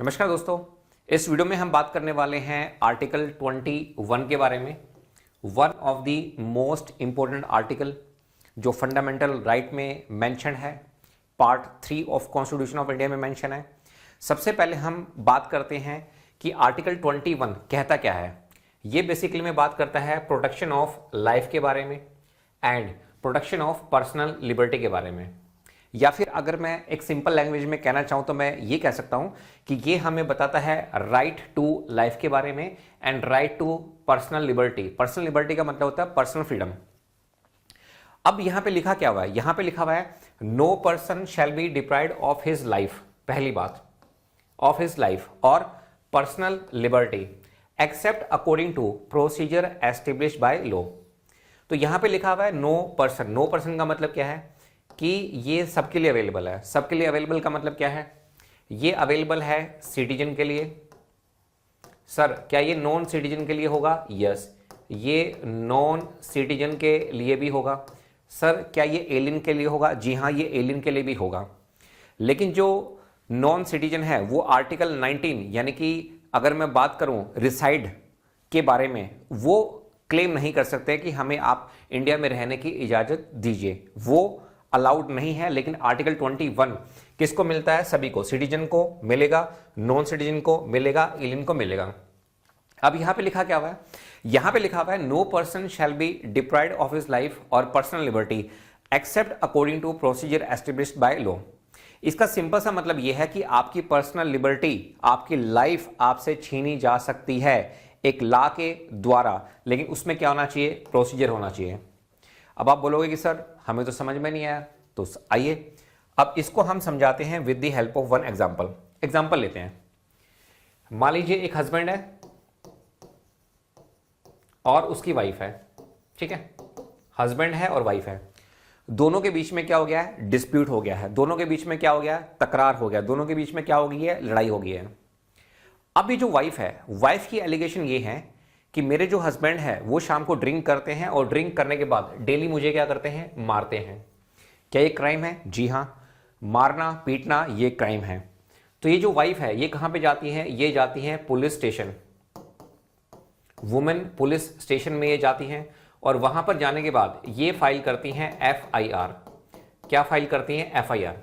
नमस्कार दोस्तों, इस वीडियो में हम बात करने वाले हैं आर्टिकल 21 के बारे में। One of the most important article जो फंडामेंटल राइट में मेंशन है, part 3 of constitution of India में मेंशन है। सबसे पहले हम बात करते हैं कि आर्टिकल 21 कहता क्या है। ये बेसिकली में बात करता है प्रोटेक्शन ऑफ लाइफ के बारे में and protection of personal liberty के बारे में, या फिर अगर मैं एक सिंपल लैंग्वेज में कहना चाहूं तो मैं ये कह सकता हूं कि ये हमें बताता है राइट टू लाइफ के बारे में and right to personal liberty. Personal liberty का मतलब होता है पर्सनल फ्रीडम। अब यहां पे लिखा क्या हुआ है, यहां पे लिखा हुआ है no person shall be deprived of his life, पहली बात ऑफ हिज लाइफ और personal liberty except according to procedure established by law. तो यहां पे लिखा हुआ है नो पर्सन। नो पर्सन का मतलब क्या है कि ये सबके लिए अवेलेबल है। सबके लिए अवेलेबल का मतलब क्या है, ये अवेलेबल है सिटीजन के लिए। सर क्या ये नॉन सिटीजन के लिए होगा? यस, ये नॉन सिटीजन के लिए भी होगा। सर क्या ये एलियन के लिए होगा? जी हाँ, ये एलियन के लिए भी होगा। लेकिन जो नॉन सिटीजन है वो आर्टिकल 19 यानी कि अगर मैं बात करूं रिसाइड के बारे में, वो क्लेम नहीं कर सकते कि हमें आप इंडिया में रहने की इजाजत दीजिए, वो अलाउड नहीं है। लेकिन आर्टिकल 21 किसको मिलता है? सभी को, सिटीजन को मिलेगा, नॉन सिटीजन को मिलेगा, एलियन को मिलेगा। अब यहां पे लिखा क्या हुआ है, यहां पे लिखा हुआ है no person shall be deprived of his life और personal liberty except according to procedure established by law. इसका सिंपल सा मतलब यह है कि आपकी पर्सनल लिबर्टी, आपकी लाइफ आपसे छीनी जा सकती है एक लॉ के द्वारा, लेकिन उसमें क्या होना चाहिए? प्रोसीजर होना चाहिए। अब आप बोलोगे कि सर हमें तो समझ में नहीं आया, तो आइए अब इसको हम समझाते हैं with the help of one example. Example लेते हैं। मान लीजिए एक हस्बैंड है और उसकी वाइफ है, ठीक है, हस्बैंड है और वाइफ है। दोनों के बीच में क्या हो गया है? डिस्प्यूट हो गया है। दोनों के बीच में क्या हो गया है? तकरार हो गया। दोनों के बीच में क्या हो गई है? लड़ाई हो गई है। अब ये जो वाइफ है, वाइफ की एलिगेशन ये है कि मेरे जो हस्बैंड है वो शाम को ड्रिंक करते हैं और ड्रिंक करने के बाद डेली मुझे क्या करते हैं? मारते हैं। क्या ये क्राइम है? जी हाँ, मारना पीटना ये क्राइम है। तो ये जो वाइफ है ये कहां पे जाती है? ये जाती है police station, women police station में ये जाती हैं और वहां पर जाने के बाद ये फाइल करती हैं FIR। क्या फाइल करती हैं? FIR।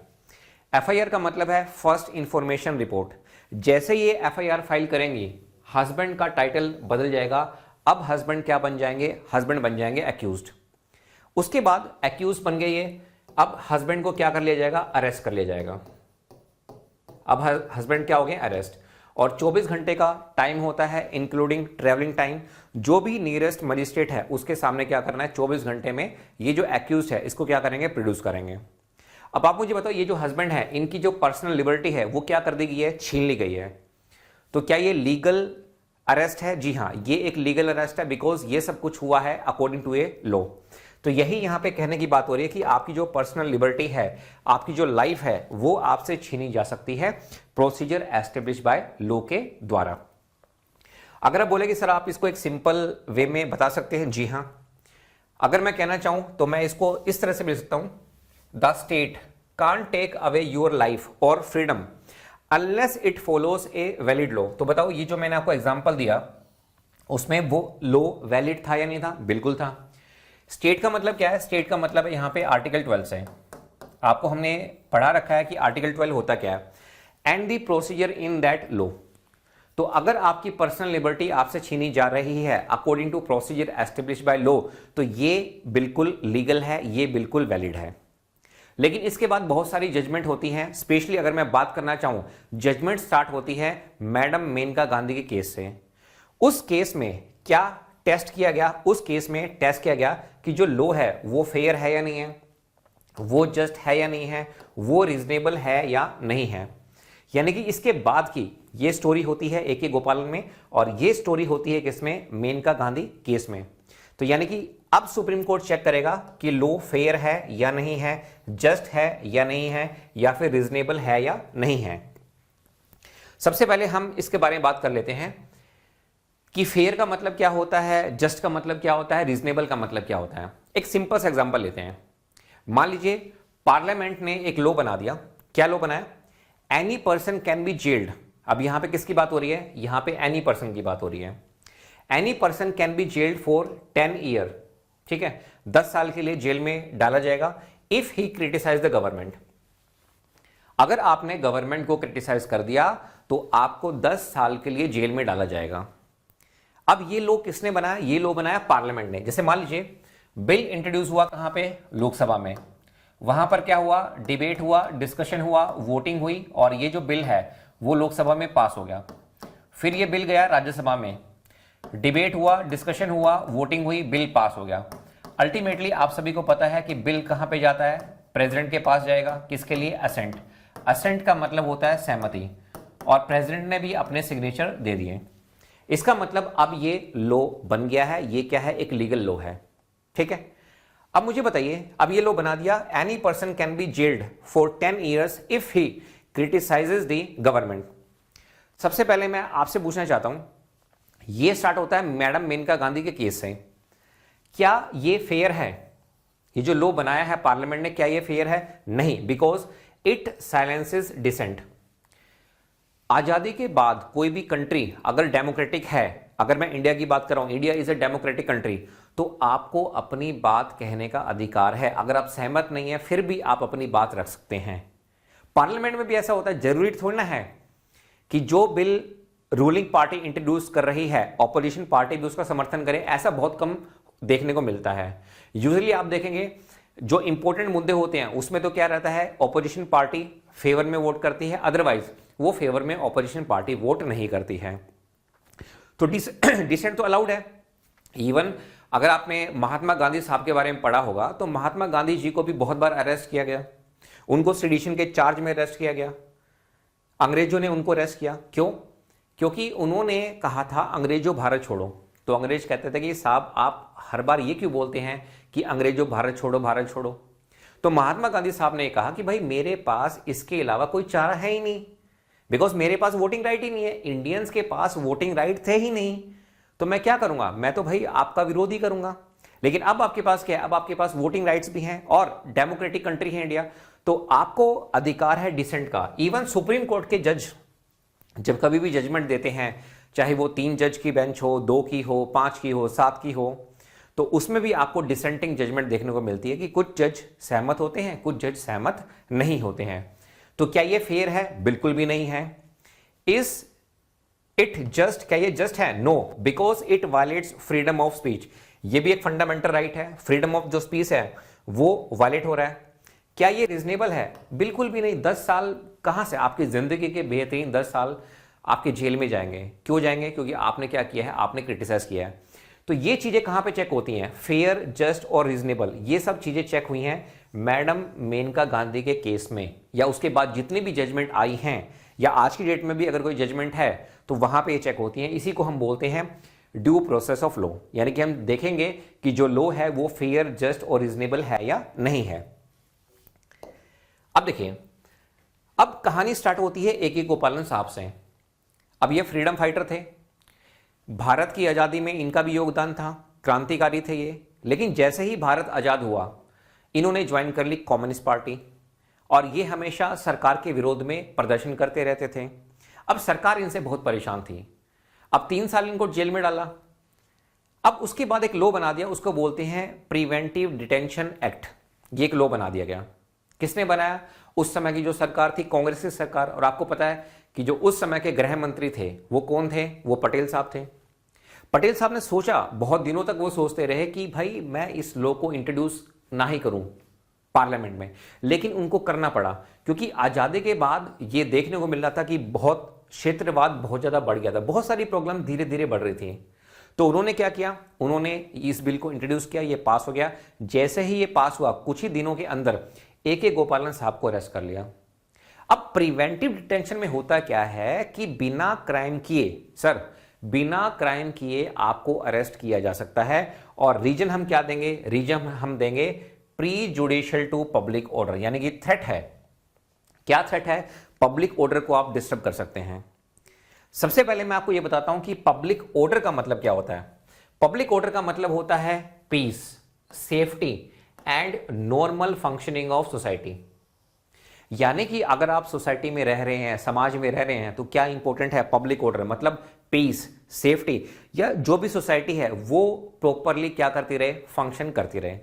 FIR का मतलब है फर्स्ट इंफॉर्मेशन रिपोर्ट। जैसे ये FIR फाइल करेंगी, हस्बैंड का टाइटल बदल जाएगा। अब हस्बैंड क्या बन जाएंगे? हस्बैंड बन जाएंगे एक्यूज्ड। उसके बाद एक्यूज बन गए ये, अब हस्बैंड को क्या कर लिया जाएगा? अरेस्ट कर लिया जाएगा। अब हस्बैंड क्या हो गए? अरेस्ट। और 24 घंटे का टाइम होता है इंक्लूडिंग ट्रेवलिंग टाइम। जो भी नियरेस्ट मजिस्ट्रेट है उसके सामने क्या करना है? 24 घंटे में ये जो एक्यूज है इसको क्या करेंगे? प्रोड्यूस करेंगे। अब आप मुझे बताओ, ये जो हस्बैंड है इनकी जो पर्सनल लिबर्टी है वो क्या कर दी गई है? छीन ली गई है। तो क्या ये लीगल अरेस्ट है? जी हाँ, ये एक लीगल अरेस्ट है, बिकॉज ये सब कुछ हुआ है अकॉर्डिंग टू ए लॉ। तो यही यहां पे कहने की बात हो रही है कि आपकी जो पर्सनल लिबर्टी है, आपकी जो लाइफ है, वो आपसे छीनी जा सकती है प्रोसीजर एस्टेब्लिश बाय लॉ के द्वारा। अगर आप बोले कि सर आप इसको एक सिंपल वे में बता सकते हैं, जी हां, अगर मैं कहना चाहूं तो मैं इसको इस तरह से बोल सकता हूं, the state can't take away your life और freedom unless it follows a valid law. तो बताओ, ये जो मैंने आपको एग्जांपल दिया उसमें वो लॉ वैलिड था या नहीं था? बिल्कुल था। स्टेट का मतलब क्या है? स्टेट का मतलब है यहां पे आर्टिकल 12 से आपको हमने पढ़ा रखा है कि आर्टिकल 12 होता क्या है, and the procedure in that law. तो अगर आपकी पर्सनल लिबर्टी आपसे छीनी जा रही है according to procedure established by law, तो ये बिल्कुल लीगल है, ये बिल्कुल वैलिड है। लेकिन इसके बाद बहुत सारी जजमेंट होती हैं। स्पेशली अगर मैं बात करना चाहूं, जजमेंट स्टार्ट होती है मैडम मेनका गांधी के केस से। उस केस में क्या टेस्ट किया गया? उस केस में टेस्ट किया गया कि जो लॉ है वो फेयर है या नहीं है, वो जस्ट है या नहीं है, वो रीजनेबल है या नहीं है। यानी कि इसके बाद की ये स्टोरी होती है AK गोपालन में और ये स्टोरी होती है किसमें? मेनका गांधी केस में। तो यानी कि अब सुप्रीम कोर्ट चेक करेगा कि लॉ फेयर है या नहीं है, जस्ट है या नहीं है, या फिर रीजनेबल है या नहीं है। सबसे पहले हम इसके बारे में बात कर लेते हैं कि फेयर का मतलब क्या होता है, जस्ट का मतलब क्या होता है, रीजनेबल का मतलब क्या होता है। एक सिंपल सा एग्जांपल लेते हैं। मान लीजिए पार्लियामेंट ने एक लॉ बना दिया। क्या लॉ बनाया? Any person can be gelled अब यहां पे किसकी बात हो रही है? यहां पे एनी पर्सन की बात हो रही है। Any person can be jailed for 10 year, ठीक है, 10 साल के लिए जेल में डाला जाएगा if he criticise the government. अगर आपने गवर्नमेंट को क्रिटिसाइज कर दिया तो आपको 10 साल के लिए जेल में डाला जाएगा। अब ये लॉ किसने बनाया? ये लॉ बनाया पार्लियामेंट ने। जैसे मान लीजिए बिल इंट्रोड्यूस हुआ कहां पे? लोकसभा में। वहां पर क्या हुआ? डिबेट हुआ, डिस्कशन हुआ, वोटिंग हुई और ये जो बिल है वो लोकसभा में पास हो गया। फिर ये बिल गया राज्यसभा में, डिबेट हुआ, डिस्कशन हुआ, वोटिंग हुई, बिल पास हो गया। अल्टीमेटली आप सभी को पता है कि बिल कहां पे जाता है? प्रेसिडेंट के पास जाएगा। किसके लिए? असेंट। असेंट का मतलब होता है सहमति, और प्रेसिडेंट ने भी अपने सिग्नेचर दे दिए। इसका मतलब अब ये लॉ बन गया है। ये क्या है? एक लीगल लॉ है, ठीक है। अब मुझे बताइए, अब ये लॉ बना दिया, any person can be jailed for 10 years if he criticises the government. सबसे पहले मैं आपसे पूछना चाहता हूं, ये स्टार्ट होता है मैडम मेनका गांधी के केस से। क्या ये फेयर है? ये जो लॉ बनाया है पार्लियामेंट ने, क्या ये फेयर है? नहीं, बिकॉज इट साइलेंसेस डिसेंट। आजादी के बाद कोई भी कंट्री अगर डेमोक्रेटिक है, अगर मैं इंडिया की बात कर रहा हूं, India is a democratic country, तो आपको अपनी बात कहने का अधिकार है। अगर आप सहमत नहीं है फिर भी आप अपनी बात रख सकते हैं। पार्लियामेंट में भी ऐसा होता है। जरूरी थोड़ी ना है कि जो बिल रूलिंग पार्टी इंट्रोड्यूस कर रही है ऑपोजिशन पार्टी भी उसका समर्थन करे। ऐसा बहुत कम देखने को मिलता है। यूजुअली आप देखेंगे जो इंपॉर्टेंट मुद्दे होते हैं उसमें तो क्या रहता है? ऑपोजिशन पार्टी फेवर में वोट करती है, अदरवाइज वो फेवर में ऑपोजिशन पार्टी वोट नहीं करती है। तो डिसेंट तो अलाउड है। इवन अगर आपने महात्मा गांधी साहब के बारे में पढ़ा होगा तो महात्मा गांधी जी को भी बहुत बार अरेस्ट किया गया। उनको सेडिशन के चार्ज में अरेस्ट किया गया। अंग्रेजों ने उनको अरेस्ट किया। क्यों? क्योंकि उन्होंने कहा था अंग्रेजों भारत छोड़ो। तो अंग्रेज कहते थे कि साहब आप हर बार ये क्यों बोलते हैं कि अंग्रेजों भारत छोड़ो, भारत छोड़ो। तो महात्मा गांधी साहब ने कहा कि भाई मेरे पास इसके अलावा कोई चारा है ही नहीं, बिकॉज मेरे पास वोटिंग राइट ही नहीं है। इंडियंस के पास वोटिंग राइट थे ही नहीं, तो मैं क्या करूंगा? मैं तो भाई आपका विरोध ही करूंगा। लेकिन अब आपके पास क्या है? अब आपके पास वोटिंग राइट्स भी हैं और डेमोक्रेटिक कंट्री है इंडिया, तो आपको अधिकार है डिसेंट का। इवन सुप्रीम कोर्ट के जज जब कभी भी जजमेंट देते हैं, चाहे वो 3 जज की बेंच हो, 2 की हो, 5 की हो, 7 की हो, तो उसमें भी आपको डिसेंटिंग जजमेंट देखने को मिलती है कि कुछ जज सहमत होते हैं, कुछ जज सहमत नहीं होते हैं। तो क्या ये फेयर है? बिल्कुल भी नहीं है। Is it just? क्या ये जस्ट है? No, because it violates freedom of speech. ये भी एक फंडामेंटल राइट है। फ्रीडम ऑफ जो स्पीच है वो वायलेट हो रहा है। क्या ये रीजनेबल है? बिल्कुल भी नहीं। 10 साल कहां से? आपकी जिंदगी के बेहतरीन 10 साल आपके जेल में जाएंगे। क्यों जाएंगे? क्योंकि आपने क्या किया है? आपने क्रिटिसाइज किया है। तो ये चीजें कहां पे चेक होती हैं? फेयर, जस्ट और रीजनेबल, ये सब चीजें चेक हुई हैं मैडम मेनका गांधी के केस में, या उसके बाद जितनी भी जजमेंट आई हैं, या आज की डेट में भी अगर कोई जजमेंट है तो वहां पे ये चेक होती हैं। इसी को हम बोलते हैं ड्यू प्रोसेस ऑफ लॉ, यानी कि हम देखेंगे कि जो लॉ है वो फेयर, जस्ट और रीजनेबल है या नहीं है। अब देखिए, अब कहानी स्टार्ट होती है ए के गोपालन साहब से। अब ये फ्रीडम फाइटर थे, भारत की आजादी में इनका भी योगदान था, क्रांतिकारी थे ये। लेकिन जैसे ही भारत आजाद हुआ इन्होंने ज्वाइन कर ली कम्युनिस्ट पार्टी, और ये हमेशा सरकार के विरोध में प्रदर्शन करते रहते थे। अब सरकार इनसे बहुत परेशान थी। अब 3 साल इनको जेल में डाला। अब उसके बाद एक लॉ बना दिया, उसको बोलते हैं प्रिवेंटिव डिटेंशन एक्ट। ये एक लॉ बना दिया गया। किसने बनाया? उस समय की जो सरकार थी, कांग्रेस की सरकार। और आपको पता है कि जो उस समय के गृह मंत्री थे वो कौन थे? वो पटेल साहब थे। पटेल साहब ने सोचा, बहुत दिनों तक वो सोचते रहे कि भाई मैं इस लॉ को इंट्रोड्यूस ना ही करूं पार्लियामेंट में, लेकिन उनको करना पड़ा क्योंकि आजादी के बाद ये देखने को मिल रहा था कि बहुत क्षेत्रवाद बहुत ज्यादा बढ़ गया था, बहुत सारी प्रॉब्लम धीरे धीरे बढ़ रही थी। तो उन्होंने क्या किया? उन्होंने इस बिल को इंट्रोड्यूस किया, ये पास हो गया। जैसे ही ये पास हुआ कुछ ही दिनों के अंदर ए के गोपालन साहब को अरेस्ट कर लिया। अब प्रिवेंटिव डिटेंशन में होता क्या है कि बिना क्राइम किए, सर बिना क्राइम किए आपको अरेस्ट किया जा सकता है। और रीजन हम क्या देंगे? रीजन हम देंगे prejudicial to public order, यानी कि थ्रेट है। क्या थ्रेट है? पब्लिक ऑर्डर को आप डिस्टर्ब कर सकते हैं। सबसे पहले मैं आपको यह बताता हूं कि पब्लिक ऑर्डर का मतलब क्या होता है। पब्लिक ऑर्डर का मतलब होता है peace, safety and normal functioning of society. यानी कि अगर आप सोसाइटी में रह रहे हैं, समाज में रह रहे हैं, तो क्या इंपॉर्टेंट है? पब्लिक ऑर्डर, मतलब पीस, सेफ्टी, या जो भी सोसाइटी है वो प्रॉपरली क्या करती रहे, फंक्शन करती रहे।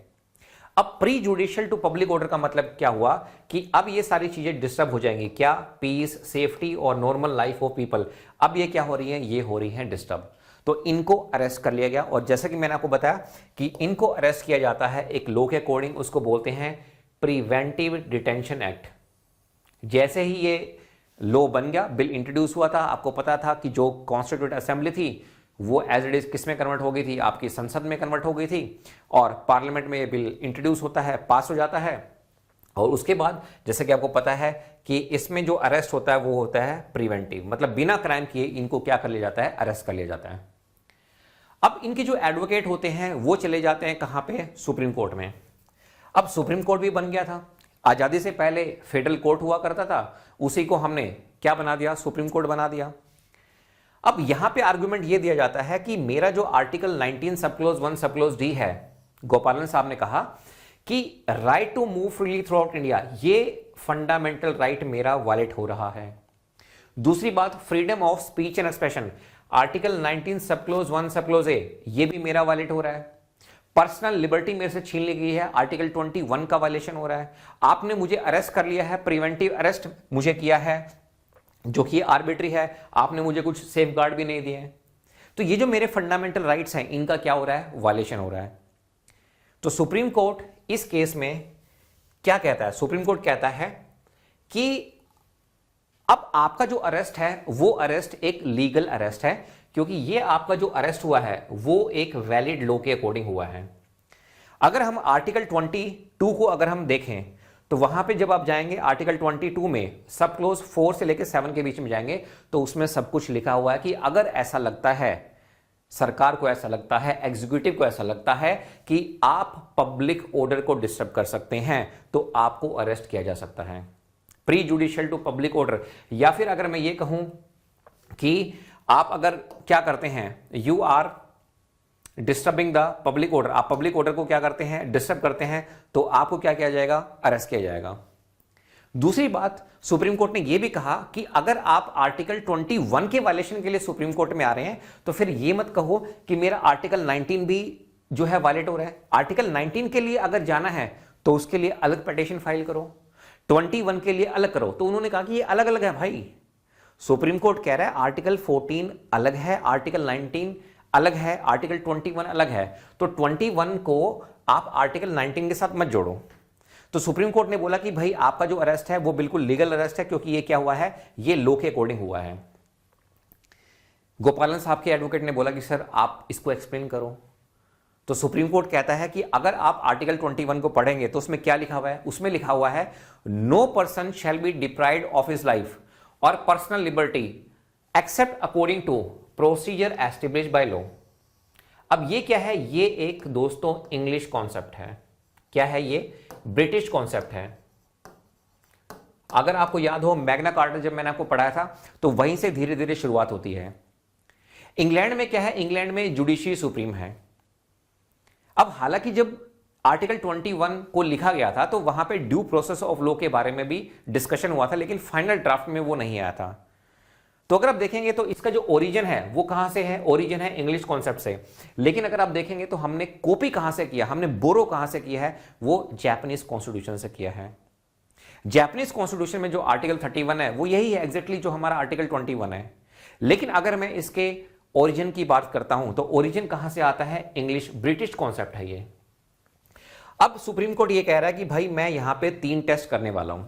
अब prejudicial to public order का मतलब क्या हुआ कि अब ये सारी चीजें डिस्टर्ब हो जाएंगी। क्या? पीस, सेफ्टी और नॉर्मल लाइफ ऑफ पीपल, अब ये क्या हो रही है? ये हो रही है डिस्टर्ब। तो इनको अरेस्ट कर लिया गया, और जैसा कि मैंने आपको बताया कि इनको अरेस्ट किया जाता है एक लॉ के अकॉर्डिंग, उसको बोलते हैं प्रिवेंटिव डिटेंशन एक्ट। जैसे ही ये लॉ बन गया, बिल इंट्रोड्यूस हुआ था, आपको पता था कि जो कॉन्स्टिट्यूट असेंबली थी वो एज इट इज किस में कन्वर्ट हो गई थी? आपकी संसद में कन्वर्ट हो गई थी, और पार्लियामेंट में ये बिल इंट्रोड्यूस होता है, पास हो जाता है, और उसके बाद जैसे कि आपको पता है कि इसमें जो अरेस्ट होता है वो होता है प्रिवेंटिव, मतलब बिना क्राइम किए इनको क्या कर लिया जाता है? अरेस्ट कर लिया जाता है। अब इनके जो एडवोकेट होते हैं वो चले जाते हैं कहां पे? सुप्रीम कोर्ट में। अब सुप्रीम कोर्ट भी बन गया था, आजादी से पहले फेडरल कोर्ट हुआ करता था, उसी को हमने क्या बना दिया? सुप्रीम कोर्ट बना दिया। अब यहां पे आर्गुमेंट ये दिया जाता है कि मेरा जो आर्टिकल 19 सब क्लोज 1 सब क्लोज डी है, गोपालन साहब ने कहा कि right to move freely throughout India, ये फंडामेंटल राइट मेरा वायलेट हो रहा है। दूसरी बात, freedom of speech and expression, article 19 sub close 1 सब क्लोज ए, ये भी मेरा वायलेट हो रहा है। पर्सनल लिबर्टी मेरे से छीन ली गई है, आर्टिकल 21 का वायलेशन हो रहा है। आपने मुझे अरेस्ट कर लिया है, प्रिवेंटिव अरेस्ट मुझे किया है, जो कि आर्बिट्री है, आपने मुझे कुछ सेफ गार्ड भी नहीं दिए हैं। तो ये जो मेरे फंडामेंटल राइट्स हैं, इनका क्या हो रहा है? वायलेशन हो रहा है। तो सुप्रीम कोर्ट इस केस में क्या कहता है? सुप्रीम कोर्ट कहता है कि अब आपका जो अरेस्ट है वो अरेस्ट एक लीगल अरेस्ट है, क्योंकि ये आपका जो अरेस्ट हुआ है वो एक वैलिड लॉ के अकॉर्डिंग हुआ है। अगर हम आर्टिकल 22 को अगर हम देखें तो वहां पे जब आप जाएंगे आर्टिकल 22 में सब क्लोज 4 से लेकर 7 के बीच में जाएंगे तो उसमें सब कुछ लिखा हुआ है कि अगर ऐसा लगता है, सरकार को ऐसा लगता है, एग्जीक्यूटिव को ऐसा लगता है कि आप पब्लिक ऑर्डर को डिस्टर्ब कर सकते हैं, तो आपको अरेस्ट किया जा सकता है। Prejudicial to public order, या फिर अगर मैं ये कहूं कि आप अगर क्या करते हैं, you are disturbing the public order, आप पब्लिक ऑर्डर को क्या करते हैं? डिस्टर्ब करते हैं, तो आपको क्या किया जाएगा? अरेस्ट किया जाएगा। दूसरी बात, सुप्रीम कोर्ट ने यह भी कहा कि अगर आप आर्टिकल 21 के वायलेशन के लिए सुप्रीम कोर्ट में आ रहे हैं तो फिर यह मत कहो कि मेरा आर्टिकल 19 भी जो है वायलेट हो रहा है। आर्टिकल 19 के लिए अगर जाना है तो उसके लिए अलग पिटीशन फाइल करो, 21 के लिए अलग करो। तो उन्होंने कहा कि ये अलग अलग है भाई। सुप्रीम कोर्ट कह रहा है आर्टिकल 14 अलग है, आर्टिकल 19 अलग है, आर्टिकल 21 अलग है, तो 21 को आप आर्टिकल 19 के साथ मत जोड़ो। तो सुप्रीम कोर्ट ने बोला कि भाई आपका जो अरेस्ट है वो बिल्कुल लीगल अरेस्ट है, क्योंकि ये क्या हुआ है? ये लॉ के अकॉर्डिंग हुआ है। गोपालन साहब के एडवोकेट ने बोला कि सर आप इसको एक्सप्लेन करो। तो सुप्रीम कोर्ट कहता है कि अगर आप आर्टिकल 21 को पढ़ेंगे तो उसमें क्या लिखा हुआ है? उसमें लिखा हुआ है no person shall be deprived of his life और personal liberty except according to procedure established by law. अब ये क्या है? ये एक दोस्तों इंग्लिश कॉन्सेप्ट है। क्या है ये? ब्रिटिश कॉन्सेप्ट है। अगर आपको याद हो मैग्ना कार्टा जब मैंने आपको पढ़ाया था तो वहीं से धीरे धीरे शुरुआत होती है। इंग्लैंड में क्या है? इंग्लैंड में जुडिशरी सुप्रीम है। अब हालांकि जब आर्टिकल 21 को लिखा गया था तो वहां पे ड्यू प्रोसेस ऑफ लॉ के बारे में भी डिस्कशन हुआ था, लेकिन फाइनल ड्राफ्ट में वो नहीं आया था। तो अगर आप देखेंगे तो इसका जो ओरिजिन है वो कहां से है? ओरिजिन है इंग्लिश कॉन्सेप्ट से। लेकिन अगर आप देखेंगे तो हमने कॉपी कहां से किया, हमने बोरो कहां से किया है? वो जापानीज कॉन्स्टिट्यूशन से किया है। जापानीज कॉन्स्टिट्यूशन में जो आर्टिकल 31 है वो यही है एग्जैक्टली जो हमारा आर्टिकल 21 है। लेकिन अगर मैं इसके ओरिजिन की बात करता हूं तो ओरिजिन कहां से आता है? इंग्लिश, ब्रिटिश कॉन्सेप्ट है ये। अब सुप्रीम कोर्ट ये कह रहा है कि भाई मैं यहां पे 3 टेस्ट करने वाला हूं।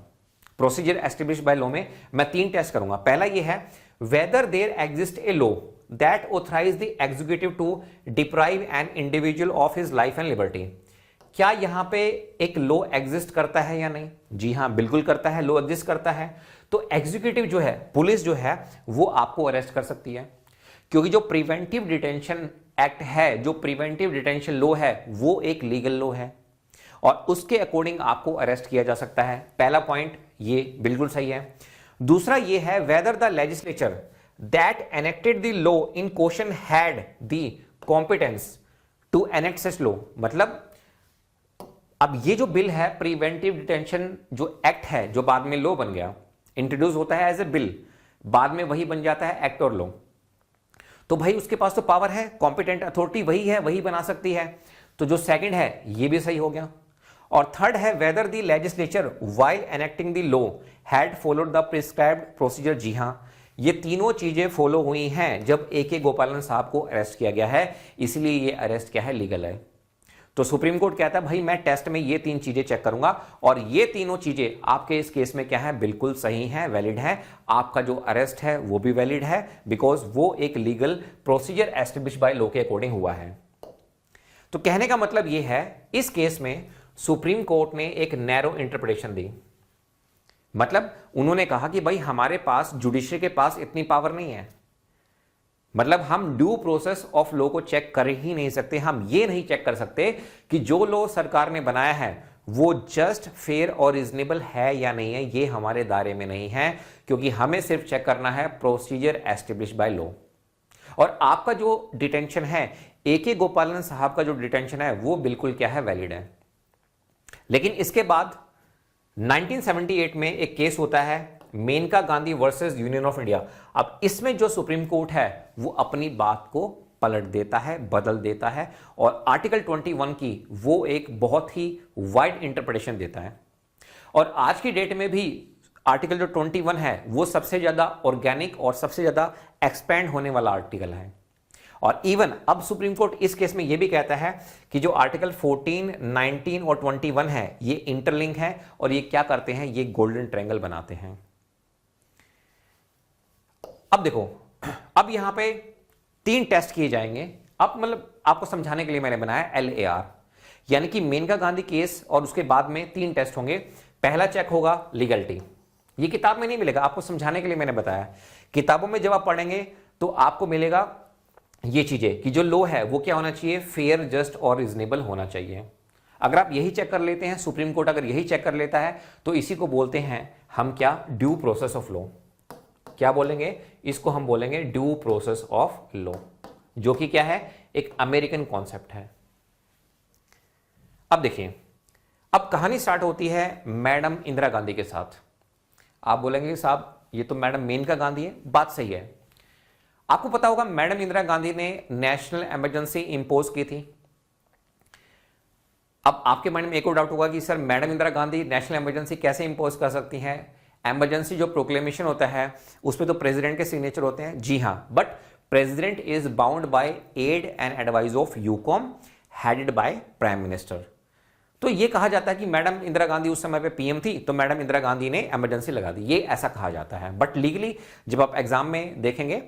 प्रोसीजर एस्टेब्लिश्ड बाय लॉ में मैं 3 टेस्ट करूंगा। पहला ये है whether there exist a law that authorise the executive to deprive an individual of his life and liberty. क्या यहां पे एक लॉ एग्जिस्ट करता है या नहीं? जी हां, बिल्कुल करता है, लॉ एग्जिस्ट करता है। तो एग्जीक्यूटिव जो है, पुलिस जो है, वो आपको अरेस्ट कर सकती है, क्योंकि जो प्रिवेंटिव डिटेंशन एक्ट है, जो प्रिवेंटिव डिटेंशन लॉ है, वो एक लीगल लॉ है और उसके अकॉर्डिंग आपको अरेस्ट किया जा सकता है। पहला पॉइंट ये बिल्कुल सही है। दूसरा ये है whether the legislature that enacted the law in question had the competence to enact such law. मतलब अब ये जो बिल है, प्रिवेंटिव डिटेंशन जो एक्ट है, जो बाद में लॉ बन गया, इंट्रोड्यूस होता है एज ए बिल, बाद में वही बन जाता है एक्ट और लॉ। तो भाई उसके पास तो पावर है, कॉम्पिटेंट अथॉरिटी वही है, वही बना सकती है। तो जो सेकंड है ये भी सही हो गया। और थर्ड है whether the legislature while enacting the law had followed the prescribed procedure. जी हां, ये तीनों चीजें फॉलो हुई हैं जब ए.के. गोपालन साहब को अरेस्ट किया गया है, इसलिए ये अरेस्ट क्या है, लीगल है। तो सुप्रीम कोर्ट कहता है भाई मैं टेस्ट में ये तीन चीजें चेक करूंगा और ये तीनों चीजें आपके इस केस में क्या है, बिल्कुल सही है, वैलिड है। आपका जो अरेस्ट है वो भी वैलिड है, बिकॉज वो एक legal procedure establish by law के अकॉर्डिंग हुआ है। तो कहने का मतलब ये है, इस केस में सुप्रीम कोर्ट ने एक नैरो इंटरप्रिटेशन दी। मतलब उन्होंने कहा कि भाई हमारे पास, जुडिशरी के पास इतनी पावर नहीं है, मतलब हम ड्यू प्रोसेस ऑफ लॉ को चेक कर ही नहीं सकते। हम ये नहीं चेक कर सकते कि जो लॉ सरकार ने बनाया है वो जस्ट, फेयर और रीजनेबल है या नहीं है, ये हमारे दायरे में नहीं है, क्योंकि हमें सिर्फ चेक करना है प्रोसीजर एस्टेब्लिश बाय लॉ। और आपका जो डिटेंशन है, ए.के. गोपालन साहब का जो डिटेंशन है वो बिल्कुल क्या है, वैलिड है। लेकिन इसके बाद 1978 में एक केस होता है, Maneka Gandhi versus union of India. अब इसमें जो सुप्रीम कोर्ट है वो अपनी बात को पलट देता है, बदल देता है और आर्टिकल 21 की वो एक बहुत ही वाइड इंटरप्रिटेशन देता है। और आज की डेट में भी आर्टिकल जो 21 है वो सबसे ज्यादा ऑर्गेनिक और सबसे ज्यादा एक्सपेंड होने वाला आर्टिकल है। और इवन अब सुप्रीम कोर्ट इस केस में यह भी कहता है कि जो आर्टिकल 14, 19 और 21 है ये इंटरलिंक है और ये क्या करते हैं, ये गोल्डन ट्रायंगल बनाते हैं। अब देखो, अब यहां पे 3 टेस्ट किए जाएंगे। अब मतलब आपको समझाने के लिए मैंने बनाया LAR, यानी कि मेनका गांधी केस, और उसके बाद में 3 टेस्ट होंगे। पहला चेक होगा लीगलिटी, ये किताब में नहीं मिलेगा, आपको समझाने के लिए मैंने बताया। किताबों में जब आप पढ़ेंगे तो आपको मिलेगा ये चीजें कि जो लॉ है वो क्या होना चाहिए, फेयर, जस्ट और रीजनेबल होना चाहिए। अगर आप यही चेक कर लेते हैं, सुप्रीम कोर्ट अगर यही चेक कर लेता है, तो इसी को बोलते हैं हम क्या, ड्यू प्रोसेस ऑफ लॉ। क्या बोलेंगे इसको, हम बोलेंगे ड्यू प्रोसेस ऑफ लॉ, जो कि क्या है, एक अमेरिकन कॉन्सेप्ट है। अब देखिए, अब कहानी स्टार्ट होती है मैडम इंदिरा गांधी के साथ। आप बोलेंगे साहब ये तो मैडम मेनका गांधी है, बात सही है। आपको पता होगा मैडम इंदिरा गांधी ने नेशनल इमरजेंसी इंपोज की थी। अब आपके माइंड में एक और डाउट होगा कि sir madam Indira Gandhi national emergency कैसे इंपोज कर सकती हैं? इमरजेंसी जो प्रोक्लेमेशन होता है उसमें तो प्रेसिडेंट के सिग्नेचर होते हैं। जी हां, but president is bound by aid and advice of UCOM headed by prime minister. तो ये कहा जाता है कि मैडम इंदिरा गांधी उस समय पे पीएम थी, तो मैडम इंदिरा गांधी ने इमरजेंसी लगा दी, ये ऐसा कहा जाता है। बट लीगली जब आप एग्जाम में देखेंगे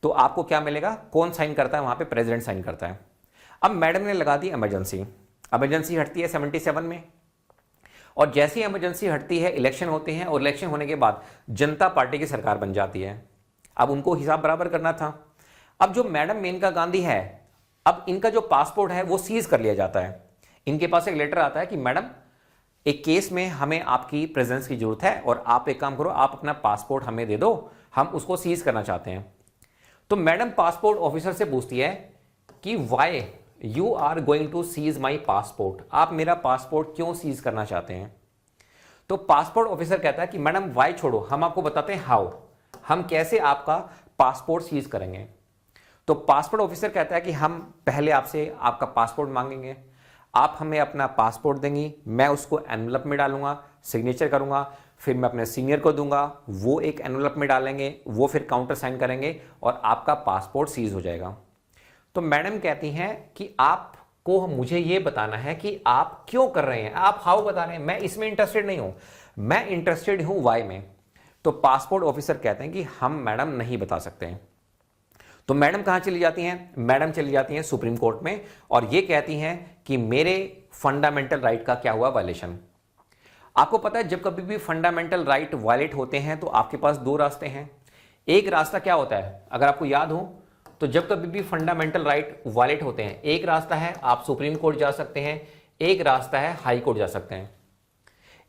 तो आपको क्या मिलेगा, कौन साइन करता है, वहां पे प्रेसिडेंट साइन करता है। अब मैडम ने लगा दी इमरजेंसी, इमरजेंसी हटती है 77 में, और जैसी इमरजेंसी हटती है इलेक्शन होते हैं, और इलेक्शन होने के बाद जनता पार्टी की सरकार बन जाती है। अब उनको हिसाब बराबर करना था। अब जो मैडम मेनका गांधी है, अब इनका जो पासपोर्ट है वो सीज कर लिया जाता है। इनके पास एक लेटर आता है कि मैडम एक केस में हमें आपकी प्रेजेंस की जरूरत है और आप एक काम करो, आप अपना पासपोर्ट हमें दे दो, हम उसको सीज करना चाहते हैं। तो मैडम पासपोर्ट ऑफिसर से पूछती है कि why you are going to seize my passport, आप मेरा पासपोर्ट क्यों सीज करना चाहते हैं? तो पासपोर्ट ऑफिसर कहता है कि मैडम वाई छोड़ो, हम आपको बताते हैं हाउ, हम कैसे आपका पासपोर्ट सीज करेंगे। तो पासपोर्ट ऑफिसर कहता है कि हम पहले आपसे आपका पासपोर्ट मांगेंगे, आप हमें अपना पासपोर्ट देंगी, मैं उसको एनवलप में डालूंगा, सिग्नेचर करूंगा, फिर मैं अपने सीनियर को दूंगा, वो एक एनवलप में डालेंगे, वो फिर काउंटर साइन करेंगे और आपका पासपोर्ट सीज हो जाएगा। तो मैडम कहती हैं कि आपको मुझे ये बताना है कि आप क्यों कर रहे हैं, आप हाउ बता रहे हैं, मैं इसमें इंटरेस्टेड नहीं हूं, मैं इंटरेस्टेड हूं वाई में। तो पासपोर्ट ऑफिसर कहते हैं कि हम मैडम नहीं बता सकते हैं। तो मैडम कहां चली जाती हैं? मैडम चली जाती हैं सुप्रीम कोर्ट में और ये कहती हैं कि मेरे फंडामेंटल राइट का क्या हुआ वायलेशन। आपको पता है जब कभी भी फंडामेंटल राइट वायलेट होते हैं तो आपके पास 2 रास्ते हैं। एक रास्ता क्या होता है, अगर आपको याद हो तो जब कभी भी फंडामेंटल राइट वायलेट होते हैं, एक रास्ता है आप सुप्रीम कोर्ट जा सकते हैं, एक रास्ता है हाई कोर्ट जा सकते हैं।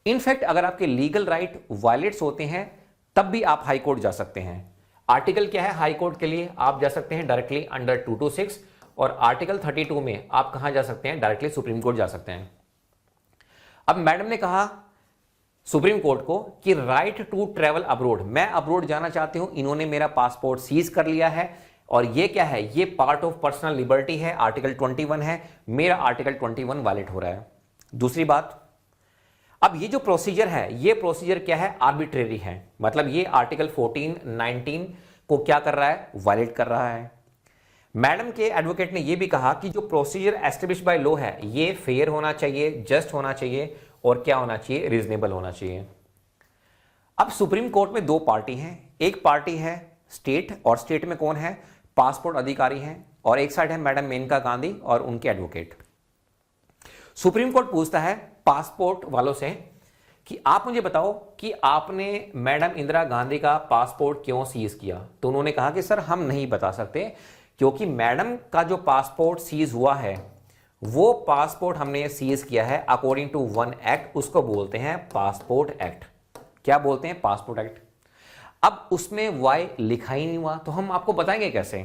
इनफैक्ट अगर आपके लीगल राइट वायलेट्स होते हैं तब भी आप हाई कोर्ट जा सकते हैं। आर्टिकल क्या है हाई कोर्ट के लिए, आप जा सकते हैं डायरेक्टली अंडर 226, और आर्टिकल 32 में आप कहां जा सकते हैं, डायरेक्टली सुप्रीम कोर्ट जा सकते हैं। अब मैडम ने कहा सुप्रीम कोर्ट को कि राइट टू ट्रेवल अब्रोड, मैं अब्रोड जाना चाहती हूं, इन्होंने मेरा पासपोर्ट सीज कर लिया है और ये क्या है, ये पार्ट ऑफ पर्सनल लिबर्टी है, आर्टिकल 21 है, मेरा आर्टिकल 21 वैलिड हो रहा है। दूसरी बात, अब ये जो प्रोसीजर है, ये प्रोसीजर क्या है, आर्बिट्रेरी है, मतलब ये आर्टिकल 14, 19 को क्या कर रहा है, वैलिड कर रहा है। मैडम के एडवोकेट ने यह भी कहा कि जो प्रोसीजर एस्टेब्लिश बाय लॉ है ये फेयर होना चाहिए, जस्ट होना चाहिए और क्या होना चाहिए, रीजनेबल होना चाहिए। अब सुप्रीम कोर्ट में दो पार्टी हैं, एक पार्टी है स्टेट, और स्टेट में कौन है, पासपोर्ट अधिकारी हैं, और एक साइड है मैडम मेनका गांधी और उनके एडवोकेट। सुप्रीम कोर्ट पूछता है पासपोर्ट वालों से कि आप मुझे बताओ कि आपने मैडम इंदिरा गांधी का पासपोर्ट क्यों सीज किया। तो उन्होंने कहा कि सर हम नहीं बता सकते, क्योंकि मैडम का जो पासपोर्ट सीज हुआ है वो पासपोर्ट हमने सीज किया है अकॉर्डिंग टू वन एक्ट, उसको बोलते हैं पासपोर्ट एक्ट। क्या बोलते हैं, पासपोर्ट एक्ट। अब उसमें वाई लिखा ही नहीं हुआ, तो हम आपको बताएंगे कैसे।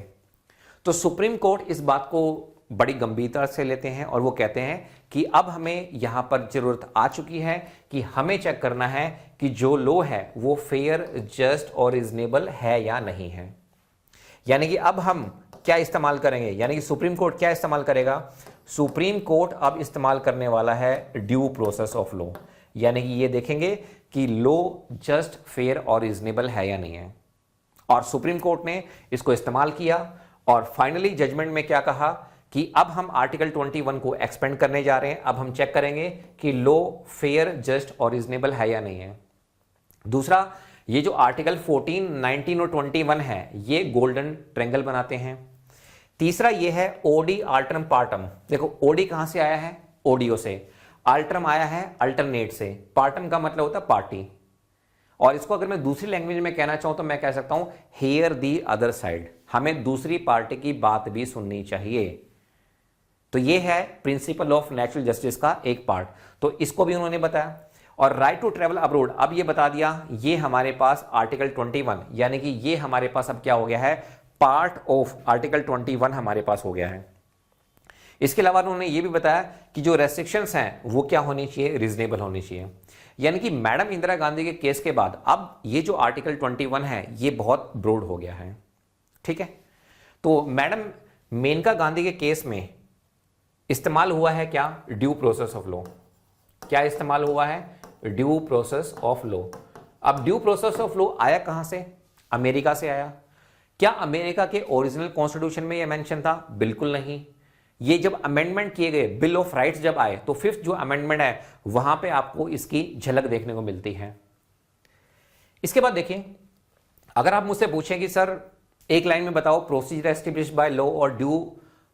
तो सुप्रीम कोर्ट इस बात को बड़ी गंभीरता से लेते हैं और वो कहते हैं कि अब हमें यहां पर जरूरत आ चुकी है कि हमें चेक करना है कि जो लॉ है वो फेयर, जस्ट और रीजनेबल है या नहीं है। यानी कि अब हम क्या इस्तेमाल करेंगे, यानी कि सुप्रीम कोर्ट क्या इस्तेमाल करेगा, सुप्रीम कोर्ट अब इस्तेमाल करने वाला है ड्यू प्रोसेस ऑफ लॉ। यानी कि ये देखेंगे कि लॉ जस्ट, फेयर और रीजनेबल है या नहीं है। और सुप्रीम कोर्ट ने इसको इस्तेमाल किया और फाइनली जजमेंट में क्या कहा कि अब हम आर्टिकल 21 को एक्सपेंड करने जा रहे हैं। अब हम चेक करेंगे कि लॉ फेयर, जस्ट और रीजनेबल है या नहीं है। दूसरा, ये जो आर्टिकल 14, 19 और 21 है ये गोल्डन ट्रायंगल बनाते हैं। तीसरा ये है ओडी अल्टरम पार्टम। देखो ओडी कहां से आया है, ओडियो से, अल्टरम आया है अल्टरनेट से, पार्टम का मतलब होता है पार्टी। और इसको अगर मैं दूसरी लैंग्वेज में कहना चाहूं तो मैं कह सकता हूं हेयर दी अदर साइड, हमें दूसरी पार्टी की बात भी सुननी चाहिए। तो ये है प्रिंसिपल ऑफ नेचुरल जस्टिस का एक पार्ट, तो इसको भी उन्होंने बताया। और राइट टू ट्रेवल अब्रोड, अब ये बता दिया, ये हमारे पास आर्टिकल 21, यानी कि ये हमारे पास अब क्या हो गया है, पार्ट ऑफ आर्टिकल 21 हमारे पास हो गया है। इसके अलावा उन्होंने ये भी बताया कि जो रेस्ट्रिक्शंस हैं वो क्या होनी चाहिए, रीजनेबल होनी चाहिए। यानी कि मैडम इंदिरा गांधी के केस के बाद अब ये जो आर्टिकल 21 है ये बहुत ब्रॉड हो गया है। ठीक है, तो मैडम मेनका गांधी के केस में इस्तेमाल हुआ है क्या, ड्यू प्रोसेस ऑफ लॉ। क्या इस्तेमाल हुआ है, ड्यू प्रोसेस ऑफ लॉ। अब ड्यू प्रोसेस ऑफ लॉ आया कहां से, अमेरिका से आया। क्या अमेरिका के ओरिजिनल कॉन्स्टिट्यूशन में यह मेंशन था, बिल्कुल नहीं। ये जब अमेंडमेंट किए गए, बिल ऑफ राइट्स जब आए, तो फिफ्थ जो अमेंडमेंट है वहां पे आपको इसकी झलक देखने को मिलती है। इसके बाद देखिए, अगर आप मुझसे पूछें कि सर एक लाइन में बताओ प्रोसीजर एस्टेब्लिश बाय लॉ और ड्यू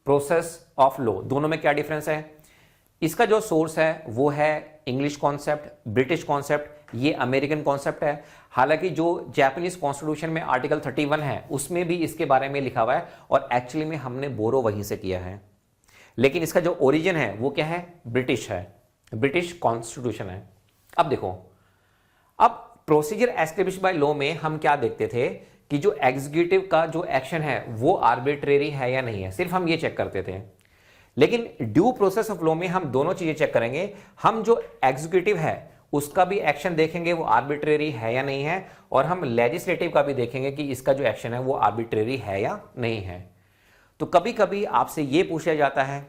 प्रोसेस ऑफ लॉ, दोनों में क्या डिफरेंस है। इसका जो सोर्स है वो है इंग्लिश कॉन्सेप्ट, ब्रिटिश कॉन्सेप्ट, ये अमेरिकन कॉन्सेप्ट है। हालांकि जो जापानीज कॉन्स्टिट्यूशन में आर्टिकल 31 है उसमें भी इसके बारे में लिखा हुआ है और एक्चुअली में हमने बोरो वहीं से किया है, लेकिन इसका जो ओरिजिन है वो क्या है, ब्रिटिश है, ब्रिटिश कॉन्स्टिट्यूशन है। अब देखो, अब प्रोसीजर एस्टेब्लिश बाय लॉ में हम क्या देखते थे कि जो एग्जीक्यूटिव का जो एक्शन है वो आर्बिट्रेरी है या नहीं है, सिर्फ हम ये चेक करते थे। लेकिन ड्यू प्रोसेस ऑफ लॉ में हम दोनों चीजें चेक करेंगे, हम जो एग्जीक्यूटिव है उसका भी एक्शन देखेंगे वो आर्बिट्रेरी है या नहीं है, और हम लेजिस्लेटिव का भी देखेंगे कि इसका जो एक्शन है वो आर्बिट्रेरी है या नहीं है। तो कभी कभी आपसे ये पूछा जाता है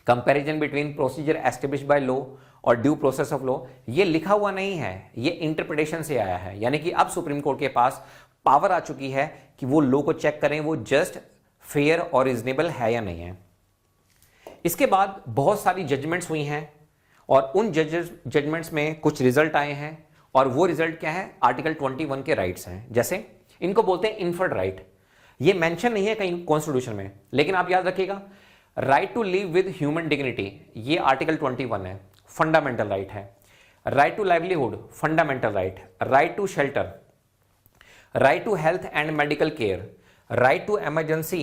comparison between procedure establish by law और ड्यू प्रोसेस ऑफ लॉ, ये लिखा हुआ नहीं है, ये इंटरप्रिटेशन से आया है। यानी कि अब सुप्रीम कोर्ट के पास पावर आ चुकी है कि वो लॉ को चेक करें वो जस्ट, फेयर और रीजनेबल है या नहीं है। इसके बाद बहुत सारी जजमेंट्स हुई हैं और उन जजमेंट्स में कुछ रिजल्ट आए हैं, और वो रिजल्ट क्या है, आर्टिकल 21 के राइट्स हैं। जैसे इनको बोलते हैं इन्फर्ड राइट, ये मेंशन नहीं है कहीं कॉन्स्टिट्यूशन में, लेकिन आप याद रखिएगा right to live with human dignity, ये आर्टिकल 21 है, फंडामेंटल राइट है। Right to livelihood, fundamental right. Right to shelter, right to health and medical care, right to emergency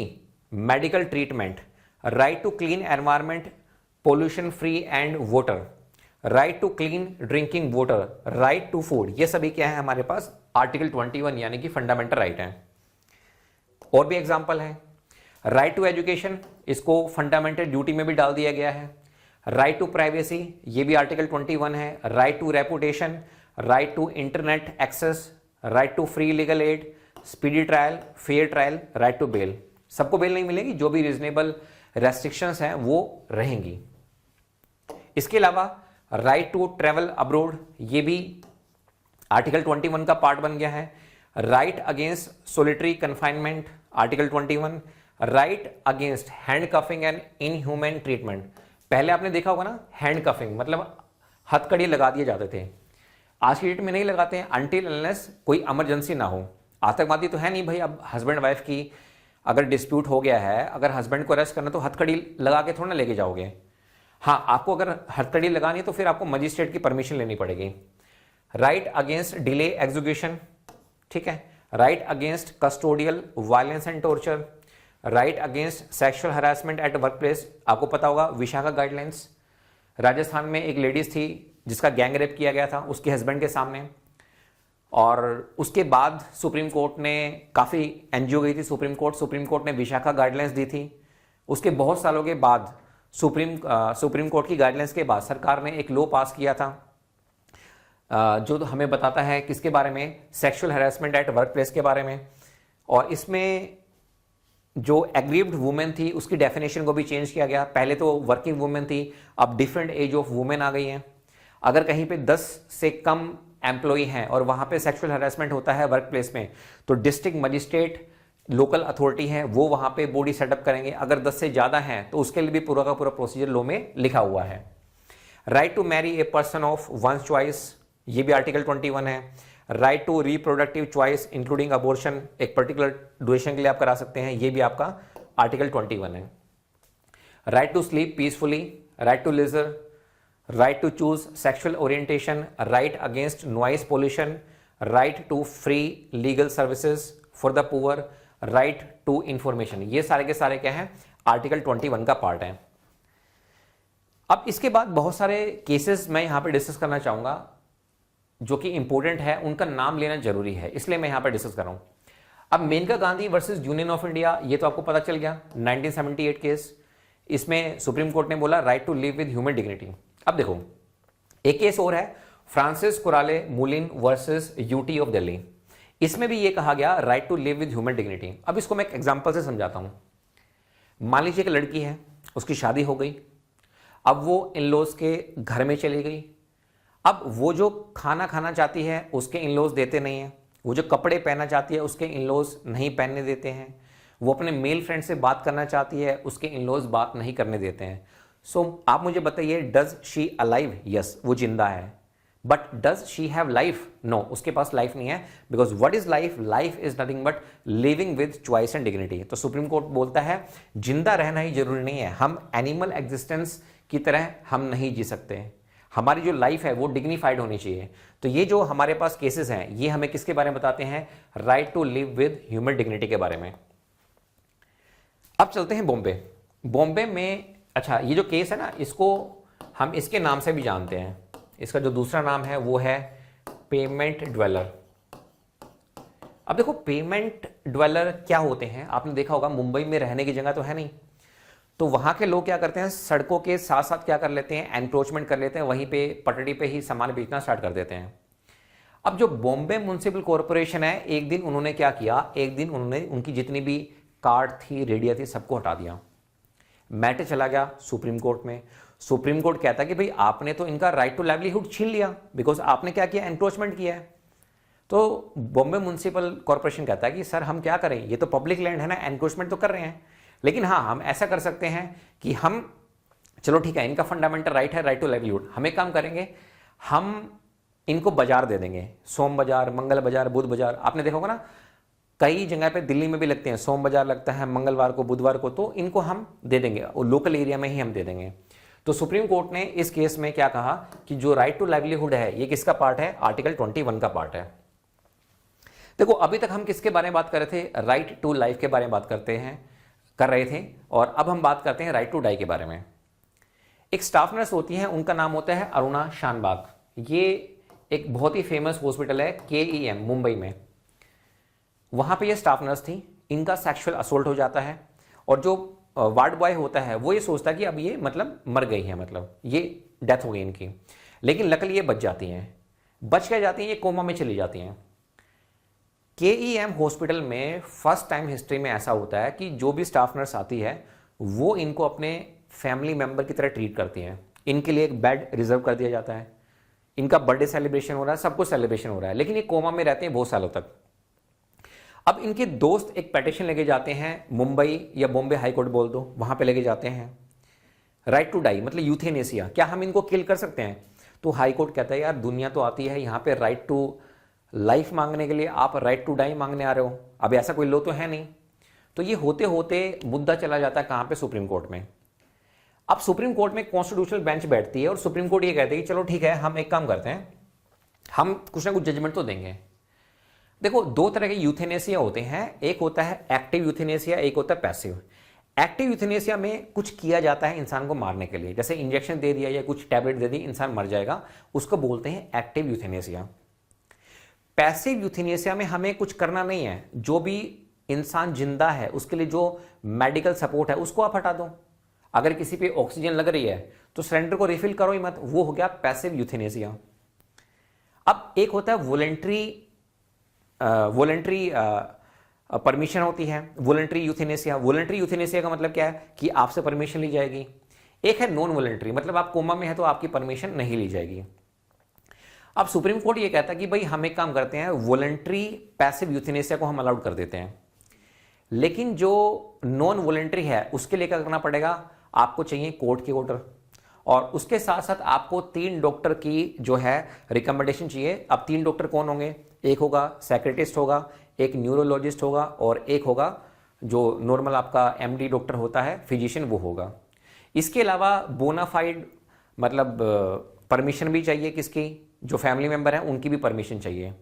medical treatment, right to clean environment, pollution free and water, right to clean drinking water, right to food, ये सभी क्या है हमारे पास article 21 यानी कि fundamental right है। और भी एग्जांपल है, राइट टू एजुकेशन, इसको फंडामेंटल ड्यूटी में भी डाल दिया गया है। राइट टू प्राइवेसी, ये भी आर्टिकल 21 है। Right to reputation, right to internet access, right to free legal aid, speedy trial, fair trial, right to bail. सबको बेल नहीं मिलेगी, जो भी रीजनेबल रेस्ट्रिक्शंस हैं वो रहेंगी। इसके अलावा राइट टू ट्रेवल अब्रोड, ये भी आर्टिकल 21 का पार्ट बन गया है। Right against solitary confinement, article 21। Right against hand coughing and inhuman treatment. पहले आपने देखा होगा ना, हैंड कफिंग मतलब हथकड़ी लगा दिए जाते थे, आज की डेट में नहीं लगाते हैं अनटिल अनलेस कोई इमरजेंसी ना हो। आतंकवादी तो है नहीं भाई, अब हस्बैंड वाइफ की अगर डिस्प्यूट हो गया है, अगर हस्बैंड को अरेस्ट करना तो हथकड़ी लगा के थोड़ा ना लेके जाओगे। हाँ, आपको अगर हथकड़ी लगानी है तो फिर आपको मजिस्ट्रेट की परमिशन लेनी पड़ेगी। राइट अगेंस्ट डिले एग्जीक्यूशन, ठीक है। Right against custodial violence and torture, right against sexual harassment at work place. आपको पता होगा विशाखा गाइडलाइंस, राजस्थान में एक लेडीज थी जिसका गैंग रेप किया गया था उसके हस्बैंड के सामने, और उसके बाद सुप्रीम कोर्ट ने, काफ़ी एनजीओ गई थी सुप्रीम कोर्ट ने विशाखा गाइडलाइंस दी थी। उसके बहुत सालों के बाद सुप्रीम कोर्ट की गाइडलाइंस के बाद सरकार ने एक लॉ पास किया था जो हमें बताता है किसके बारे में, sexual harassment at work place के बारे में। और इसमें जो एग्रीव्ड वुमेन थी उसकी डेफिनेशन को भी चेंज किया गया। पहले तो वर्किंग वुमेन थी, अब डिफरेंट एज ऑफ वुमेन आ गई हैं। अगर कहीं पे 10 से कम एम्प्लॉय हैं और वहां पे सेक्सुअल हैरेसमेंट होता है वर्क प्लेस में, तो डिस्ट्रिक्ट मजिस्ट्रेट लोकल अथॉरिटी है वो वहां पे बॉडी सेटअप करेंगे। अगर 10 से ज्यादा हैं तो उसके लिए भी पूरा का पूरा प्रोसीजर लॉ में लिखा हुआ है। Right to marry a person of one's choice, ये भी आर्टिकल 21 है। Right to reproductive choice including abortion, एक पर्टिकुलर ड्यूरेशन के लिए आप करा सकते हैं, ये भी आपका आर्टिकल 21 है। Right to sleep peacefully, right to leisure, right to choose sexual orientation, right against noise pollution, right to free legal services for the poor, right to information. ये सारे के सारे क्या हैं, आर्टिकल 21 का पार्ट है। अब इसके बाद बहुत सारे केसेस मैं यहां पे डिस्कस करना चाहूंगा जो कि इंपॉर्टेंट है, उनका नाम लेना जरूरी है, इसलिए मैं यहां पे डिस्कस कर रहा हूं। अब Maneka Gandhi versus union of India, ये तो आपको पता चल गया, 1978 केस। इसमें सुप्रीम कोर्ट ने बोला right to live with human dignity. अब देखो एक केस और है, Francis Coralie Mullin versus UT of Delhi. इसमें भी ये कहा गया right to live with human dignity. अब इसको मैं एक एग्जांपल से समझाता हूं। मान लीजिए एक लड़की है, उसकी शादी हो गई, अब वो इन लॉज के घर में चली गई। अब वो जो खाना खाना चाहती है उसके इन लॉज देते नहीं है, वो जो कपड़े पहनना चाहती है उसके इन लॉज नहीं पहनने देते हैं, वो अपने मेल फ्रेंड से बात करना चाहती है उसके इन लॉज बात नहीं करने देते हैं। सो आप मुझे बताइए, डज शी अलाइव? यस, वो जिंदा है, but does she have life? No, उसके पास लाइफ नहीं है। Because what is life? Life is nothing but living with choice and dignity. तो सुप्रीम कोर्ट बोलता है जिंदा रहना ही जरूरी नहीं है, हम एनिमल एग्जिस्टेंस की तरह हम नहीं जी सकते, हमारी जो लाइफ है वो डिग्निफाइड होनी चाहिए। तो ये जो हमारे पास केसेस हैं ये हमें किसके बारे में बताते हैं? Right to live with human dignity के बारे में। अब चलते हैं बॉम्बे। बॉम्बे में, अच्छा ये जो केस है ना, इसको हम इसके नाम से भी जानते हैं। इसका जो दूसरा नाम है वो है पेमेंट ड्वेलर। अब देखो पेमेंट ड्वेलर क्या होते हैं, आपने देखा होगा मुंबई में रहने की जगह तो है नहीं, तो वहां के लोग क्या करते हैं, सड़कों के साथ साथ क्या कर लेते हैं, एनक्रोचमेंट कर लेते हैं, वहीं पे पटड़ी पे ही सामान बेचना स्टार्ट कर देते हैं। अब जो बॉम्बे म्युनिसिपल कॉरपोरेशन है, एक दिन उन्होंने क्या किया, एक दिन उन्होंने उनकी जितनी भी कार्ड थी, रेडिया थी, सबको हटा दिया। मैटर चला गया सुप्रीम कोर्ट में। सुप्रीम कोर्ट कहता है कि भाई आपने तो इनका राइट टू लाइवलीहुड छीन लिया, बिकॉज आपने क्या किया, एनक्रोचमेंट किया है। तो बॉम्बे म्युनिसिपल कॉरपोरेशन कहता है कि सर हम क्या करें, ये तो पब्लिक लैंड है ना, एनक्रोचमेंट तो कर रहे हैं, लेकिन हाँ हम ऐसा कर सकते हैं कि हम, चलो ठीक है इनका फंडामेंटल राइट है राइट टू लाइवलीहुड, हम एक काम करेंगे, हम इनको बाजार दे देंगे, सोम बाजार, मंगल बाजार, बुध बाजार। आपने देखा होगा ना कई जगह पे दिल्ली में भी लगते हैं, सोम बाजार लगता है मंगलवार को, बुधवार को, तो इनको हम दे देंगे और लोकल एरिया में ही हम दे देंगे। तो सुप्रीम कोर्ट ने इस केस में क्या कहा कि जो राइट टू लाइवलीहुड है ये किसका पार्ट है, आर्टिकल 21 का पार्ट है। देखो अभी तक हम किसके बारे में बात कर रहे थे, राइट टू लाइफ के बारे में बात कर रहे थे, और अब हम बात करते हैं राइट टू डाई के बारे में। एक स्टाफ नर्स होती है, उनका नाम होता है अरुणा शानबाग। ये एक बहुत ही फेमस हॉस्पिटल है KEM मुंबई में, वहां पे ये स्टाफ नर्स थी, इनका सेक्सुअल असोल्ट हो जाता है, और जो वार्ड बॉय होता है वो ये सोचता है कि अब ये मतलब मर गई है, मतलब ये डेथ हो गई इनकी, लेकिन लकली ये बच जाती हैं। बच क्या जाती हैं, ये कोमा में चली जाती हैं। KEM हॉस्पिटल में फर्स्ट टाइम हिस्ट्री में ऐसा होता है कि जो भी स्टाफ नर्स आती है वो इनको अपने फैमिली मेंबर की तरह ट्रीट करती हैं। इनके लिए एक बेड रिजर्व कर दिया जाता है, इनका बर्थडे सेलिब्रेशन हो रहा है, सब कुछ सेलिब्रेशन हो रहा है, लेकिन ये कोमा में रहते हैं बहुत सालों तक। अब इनके दोस्त एक पेटिशन लेके जाते हैं मुंबई या बॉम्बे हाई कोर्ट बोल दो, वहां पे लेके जाते हैं, राइट टू डाई मतलब यूथेनेसिया, क्या हम इनको किल कर सकते हैं? तो हाई कोर्ट कहता है यार दुनिया तो आती है यहाँ पे राइट टू लाइफ मांगने के लिए, आप राइट टू डाई मांगने आ रहे हो, अब ऐसा कोई लो तो है नहीं। तो ये होते होते मुद्दा चला जाता है कहां पे, सुप्रीम कोर्ट में। अब सुप्रीम कोर्ट में कॉन्स्टिट्यूशनल बेंच बैठती है और सुप्रीम कोर्ट ये कहते हैं कि चलो ठीक है, हम एक काम करते हैं, हम कुछ ना कुछ जजमेंट तो देंगे। देखो दो तरह के यूथेनेसिया होते हैं, एक होता है एक्टिव यूथेनेसिया, एक होता है पैसिव। एक्टिव यूथेनेसिया में कुछ किया जाता है इंसान को मारने के लिए, जैसे इंजेक्शन दे दिया या कुछ टैबलेट दे दी, इंसान मर जाएगा, उसको बोलते हैं एक्टिव यूथेनेसिया। पैसिव यूथेनेसिया में हमें कुछ करना नहीं है, जो भी इंसान जिंदा है उसके लिए जो मेडिकल सपोर्ट है उसको आप हटा दो। अगर किसी पे ऑक्सीजन लग रही है तो सिलेंडर को रिफिल करो ही मत, वो हो गया पैसिव यूथेनेसिया। अब एक होता है वॉलंटरी परमिशन होती है, वॉलंटरी यूथेनेसिया। वॉलंटरी यूथेनेसिया का मतलब क्या है कि आपसे परमिशन ली जाएगी। एक है नॉन वॉलंटरी, मतलब आप कोमा में है तो आपकी परमिशन नहीं ली जाएगी। अब सुप्रीम कोर्ट ये कहता है कि भाई हम एक काम करते हैं, वॉलंटरी पैसिव यूथेनेसिया को हम अलाउड कर देते हैं, लेकिन जो नॉन वॉलंटरी है उसके लिए क्या करना पड़ेगा, आपको चाहिए कोर्ट की ऑर्डर, और उसके साथ साथ आपको 3 डॉक्टर की जो है रिकमेंडेशन चाहिए। अब 3 डॉक्टर कौन होंगे, एक होगा साइकियाट्रिस्ट होगा, एक न्यूरोलॉजिस्ट होगा, और एक होगा जो नॉर्मल आपका MD डॉक्टर होता है, फिजिशियन, वो होगा। इसके अलावा बोनाफाइड मतलब परमिशन भी चाहिए, किसकी, जो फैमिली मेंबर है उनकी भी परमिशन चाहिए।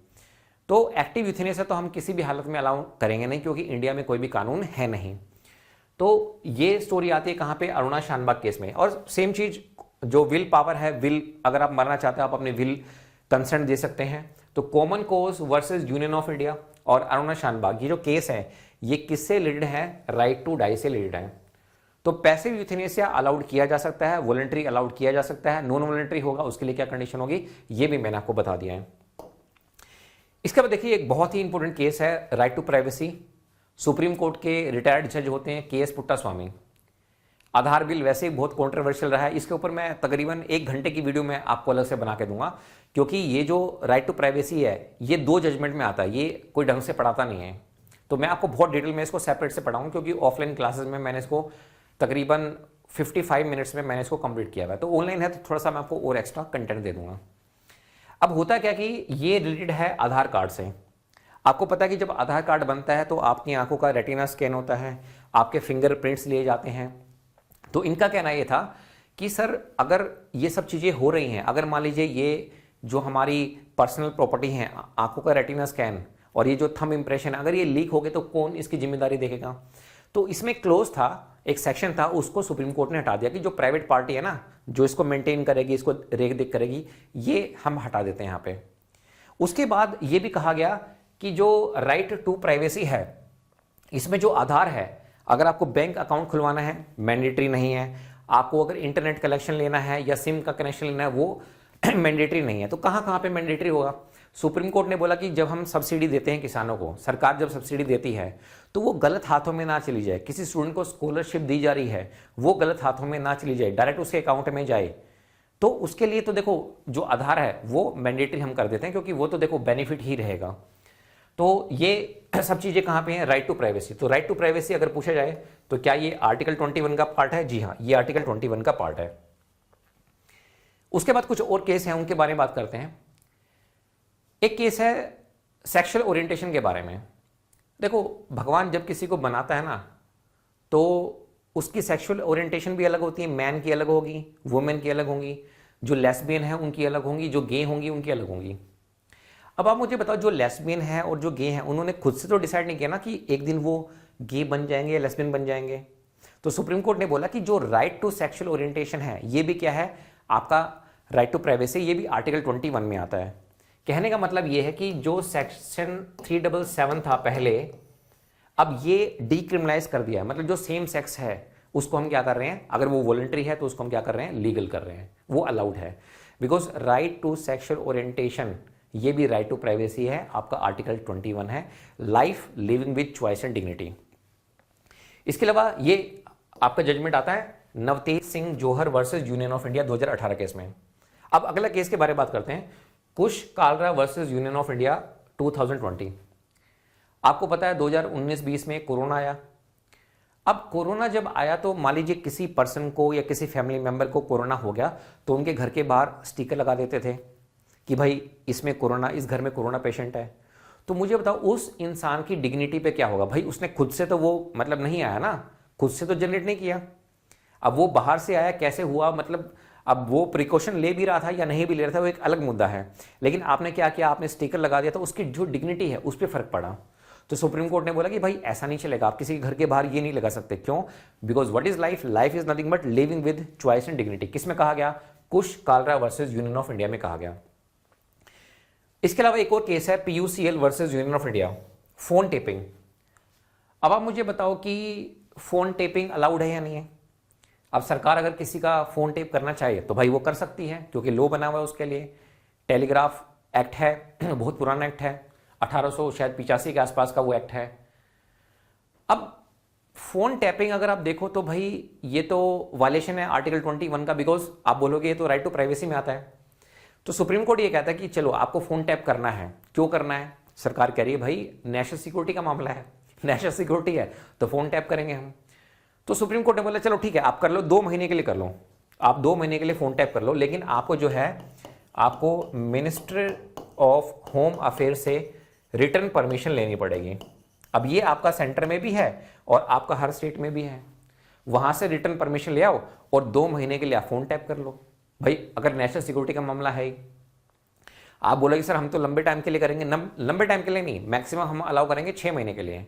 तो एक्टिव यूथेनेसिया तो हम किसी भी हालत में अलाउ करेंगे नहीं, क्योंकि इंडिया में कोई भी कानून है नहीं। तो ये स्टोरी आती है कहां पे, अरुणा शानबाग केस में। और सेम चीज जो विल पावर है, विल अगर आप मरना चाहते हैं आप अपने विल कंसेंट दे सकते हैं। तो common cause versus union of India और अरुणा शानबाग, ये जो केस है ये किससे रिलेटेड है, राइट टू डाई से रिलेटेड है। तो पैसिव यूथेनेसिया अलाउड किया जा सकता है, वॉलंटरी अलाउड किया जा सकता है, नॉन वॉलंटरी होगा उसके लिए क्या कंडीशन होगी, ये भी मैंने आपको बता दिया है। इसके बाद देखिए एक बहुत ही इंपॉर्टेंट केस है, right to privacy. Supreme Court के रिटायर्ड जज होते हैं KS पुट्टास्वामी। आधार बिल वैसे ही बहुत कंट्रोवर्शियल रहा है, इसके ऊपर मैं तकरीबन 1 घंटे की वीडियो में आपको अलग से बना के दूंगा, क्योंकि ये जो राइट टू प्राइवेसी है ये 2 जजमेंट में आता है, ये कोई ढंग से पढ़ाता नहीं है। तो मैं आपको बहुत डिटेल में इसको सेपरेट से पढ़ाऊंगा, क्योंकि ऑफलाइन क्लासेस में मैंने इसको तकरीबन 55 मिनट्स में मैंने इसको कंप्लीट किया हुआ है। तो ऑनलाइन है तो थोड़ा सा मैं आपको और एक्स्ट्रा कंटेंट दे दूंगा। अब होता क्या कि ये रिलेटेड है आधार कार्ड से। आपको पता है कि जब आधार कार्ड बनता है तो आपकी आंखों का रेटिना स्कैन होता है, आपके फिंगरप्रिंट्स लिए जाते हैं। तो इनका कहना ये था कि सर अगर ये सब चीज़ें हो रही हैं, अगर मान लीजिए ये जो हमारी पर्सनल प्रॉपर्टी है, आंखों का रेटिना स्कैन और ये जो थंब इंप्रेशन, अगर ये लीक हो गए तो कौन इसकी जिम्मेदारी देखेगा। तो इसमें क्लोज था, एक सेक्शन था, उसको सुप्रीम कोर्ट ने हटा दिया कि जो प्राइवेट पार्टी है ना, जो इसको मेंटेन करेगी, इसको रेख देख करेगी, ये हम हटा देते हैं यहाँ पे। उसके बाद ये भी कहा गया कि जो राइट टू प्राइवेसी है, इसमें जो आधार है, अगर आपको बैंक अकाउंट खुलवाना है मैंडेटरी नहीं है, आपको अगर इंटरनेट कनेक्शन लेना है या सिम का कनेक्शन लेना है वो मैंडेटरी नहीं है। तो कहाँ कहाँ पे मैंडेटरी होगा। सुप्रीम कोर्ट ने बोला कि जब हम सब्सिडी देते हैं किसानों को, सरकार जब सब्सिडी देती है तो वो गलत हाथों में ना चली जाए। किसी स्टूडेंट को स्कॉलरशिप दी जा रही है वो गलत हाथों में ना चली जाए, डायरेक्ट उसके अकाउंट में जाए। तो उसके लिए तो देखो जो आधार है वो मैंडेटरी हम कर देते हैं, क्योंकि वो तो देखो बेनिफिट ही रहेगा। तो ये सब चीजें कहां पे हैं, राइट टू प्राइवेसी। तो राइट टू प्राइवेसी अगर पूछा जाए तो क्या ये आर्टिकल 21 का पार्ट है? जी हाँ, ये आर्टिकल 21 का पार्ट है। उसके बाद कुछ और केस हैं, उनके बारे में बात करते हैं। एक केस है सेक्सुअल ओरिएंटेशन के बारे में। देखो भगवान जब किसी को बनाता है ना तो उसकी सेक्सुअल ओरिएंटेशन भी अलग होती है, मैन की अलग होगी, वुमेन की अलग होंगी, जो लेस्बियन है उनकी अलग होंगी, जो गे होंगी उनकी अलग होंगी। अब आप मुझे बताओ, जो लेस्बियन है और जो गे हैं उन्होंने खुद से तो डिसाइड नहीं किया ना कि एक दिन वो गे बन जाएंगे या लेस्बियन बन जाएंगे। तो सुप्रीम कोर्ट ने बोला कि जो राइट टू सेक्सुअल ओरिएंटेशन है ये भी क्या है, आपका राइट टू प्राइवेसी, ये भी आर्टिकल 21 में आता है। कहने का मतलब ये है कि जो सेक्शन 377 था पहले, अब ये डीक्रिमिनलाइज कर दिया है। मतलब जो सेम सेक्स है उसको हम क्या कर रहे हैं, अगर वो वॉलंटरी है तो उसको हम क्या कर रहे हैं, लीगल कर रहे हैं, वो अलाउड है। Because right to sexual orientation, ये भी राइट टू प्राइवेसी है, आपका आर्टिकल 21 है, life living with choice and dignity. इसके अलावा ये आपका जजमेंट आता है Navtej Singh Johar versus union of India 2018 case में। अब अगला केस के बारे में बात करते हैं, Kush Kalra versus union of India 2020। आपको पता है 2019-20 में कोरोना आया। अब कोरोना जब आया तो मान लीजिए किसी पर्सन को या किसी फैमिली मेंबर को कोरोना हो गया तो उनके घर के बाहर स्टिकर लगा देते थे कि भाई इसमें कोरोना, इस घर में कोरोना पेशेंट है। तो मुझे बताओ उस इंसान की डिग्निटी पे क्या होगा? भाई उसने खुद से तो वो मतलब नहीं आया ना, खुद से तो जनरेट नहीं किया। अब वो बाहर से आया, कैसे हुआ, मतलब अब वो प्रिकॉशन ले भी रहा था या नहीं भी ले रहा था वो एक अलग मुद्दा है, लेकिन आपने क्या किया, आपने स्टिकर लगा दिया तो उसकी जो डिग्निटी है उस पर फर्क पड़ा। तो सुप्रीम कोर्ट ने बोला कि भाई ऐसा नहीं चलेगा, आप किसी के घर के बाहर ये नहीं लगा सकते। क्यों? Because what is life, life is nothing but living with choice and dignity. किस में कहा गया? Kush Kalra versus union of India में कहा गया। इसके अलावा एक और केस है PUCL versus union of India, phone tapping. अब आप मुझे बताओ कि फोन टेपिंग अलाउड है या नहीं है? अब सरकार अगर किसी का फोन टेप करना चाहे तो भाई वो कर सकती है, क्योंकि लॉ बना हुआ है उसके लिए। टेलीग्राफ एक्ट है, बहुत पुराना एक्ट है, 1885 के आसपास का वो एक्ट है। अब फोन टैपिंग अगर आप देखो तो भाई ये तो वायलेशन है आर्टिकल 21 का, बिकॉज आप बोलोगे ये तो राइट टू प्राइवेसी में आता है। तो सुप्रीम कोर्ट ये कहता है कि चलो आपको फोन टैप करना है, क्यों करना है? सरकार कह रही है भाई नेशनल सिक्योरिटी का मामला है, नेशनल सिक्योरिटी है तो फोन टैप करेंगे हम। तो सुप्रीम कोर्ट ने बोला चलो ठीक है आप कर लो, 2 महीने के लिए कर लो, आप 2 महीने के लिए फोन टैप कर लो, लेकिन आपको जो है आपको मिनिस्टर ऑफ होम अफेयर से रिटर्न परमिशन लेनी पड़ेगी। अब ये आपका सेंटर में भी है और आपका हर स्टेट में भी है, वहां से रिटर्न परमिशन ले आओ और 2 महीने के लिए आप फोन टैप कर लो। भाई अगर नेशनल सिक्योरिटी का मामला है, आप बोलोगे सर हम तो लंबे टाइम के लिए करेंगे, लंबे टाइम के लिए नहीं, मैक्सिमम हम अलाउ करेंगे 6 महीने के लिए।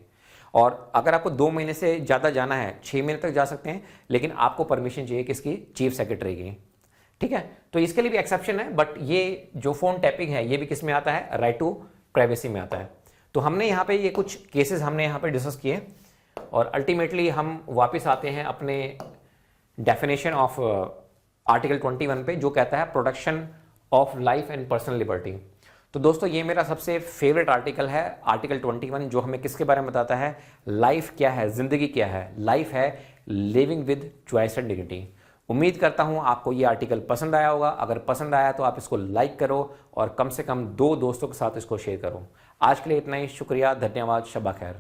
और अगर आपको 2 महीने से ज़्यादा जाना है, 6 महीने तक जा सकते हैं, लेकिन आपको परमिशन चाहिए किसकी? चीफ सेक्रेटरी की। ठीक है, तो इसके लिए भी एक्सेप्शन है, बट ये जो फोन टैपिंग है ये भी किस में आता है? राइट टू प्राइवेसी में आता है। तो हमने यहाँ पे ये कुछ केसेस हमने यहाँ पे डिस्कस किए और अल्टीमेटली हम वापस आते हैं अपने डेफिनेशन ऑफ आर्टिकल 21 पे, जो कहता है protection of life and personal liberty. तो दोस्तों ये मेरा सबसे फेवरेट आर्टिकल है, आर्टिकल 21, जो हमें किसके बारे में बताता है? लाइफ क्या है, जिंदगी क्या है। लाइफ है living with choice and dignity. उम्मीद करता हूं आपको ये आर्टिकल पसंद आया होगा। अगर पसंद आया तो आप इसको लाइक करो और कम से कम 2 दोस्तों के साथ इसको शेयर करो। आज के लिए इतना ही, शुक्रिया, धन्यवाद, शब्बा खैर।